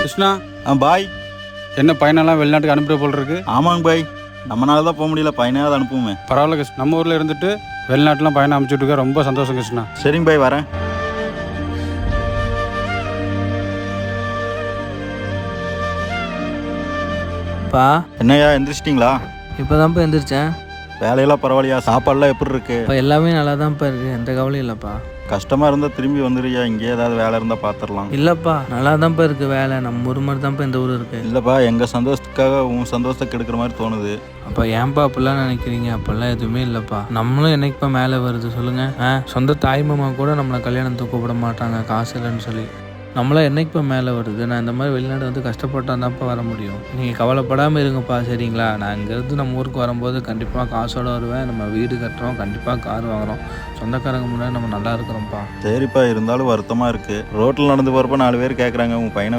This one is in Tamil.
கிருஷ்ணா, பாய். என்ன பையனெல்லாம் வெளிநாட்டுக்கு அனுப்புற போல் இருக்கு? ஆமாங்க பாய், நம்மளால தான் போக முடியல, பையனாவது அனுப்புவோமே. பரவாயில்ல கிருஷ்ணா, நம்ம ஊரில் இருந்துட்டு வெளிநாட்டுலாம் பையனை அனுப்பிச்சுட்டு இருக்க ரொம்ப சந்தோஷம் கிருஷ்ணா. சரிங்க பாய், வரேன். பா, என்னய்யா எந்திரிச்சிட்டிங்களா? இப்போதான்ப்பா எந்திரிச்சேன். வேலையெல்லாம் பரவாயில்லையா? சாப்பாடுலாம் எப்படி இருக்கு? இப்போ எல்லாமே நல்லா தான்ப்பா இருக்குது, எந்த கவலையும் இல்லைப்பா. கஷ்டமாக இருந்தால் திரும்பி வந்துடுயா, இங்கே ஏதாவது வேலை இருந்தால் பார்த்துடலாம். இல்லைப்பா, நல்லா தான்ப்பா இருக்குது வேலை. நம்ம ஊர் மாதிரி தான்ப்பா இந்த ஊர் இருக்குது. இல்லைப்பா, எங்கள் சந்தோஷத்துக்காக உன் சந்தோஷத்தை கெடுக்கிற மாதிரி தோணுது. அப்போ ஏன்ப்பா அப்படிலாம் நினைக்கிறீங்க? அப்போல்லாம் எதுவுமே இல்லைப்பா. நம்மளும் என்னைக்குப்பா மேலே வருது சொல்லுங்கள்? சொந்த தாய் மாமா கூட நம்மளை கல்யாணத்துக்கு கூப்பிட மாட்டாங்க காசு இல்லைன்னு சொல்லி. நம்மளாம் என்னைக்குப்பா மேலே வருது? நான் இந்த மாதிரி வெளிநாடு வந்து கஷ்டப்பட்டால் தான்ப்பா வர முடியும். நீங்கள் கவலைப்படாமல் இருங்கப்பா, சரிங்களா? நான் இங்கேருந்து நம்ம ஊருக்கு வரும்போது கண்டிப்பாக காசோடு வருவேன். நம்ம வீடு கட்டுறோம், கண்டிப்பாக கார் வாங்குகிறோம், சொந்தக்காரங்க முன்னாடி நம்ம நல்லா இருக்கிறோம்ப்பா. சரிப்பா, இருந்தாலும் வருத்தமாக இருக்குது. ரோட்டில் நடந்து போகிறப்ப 4 பேர் கேட்குறாங்க, உன் பையனை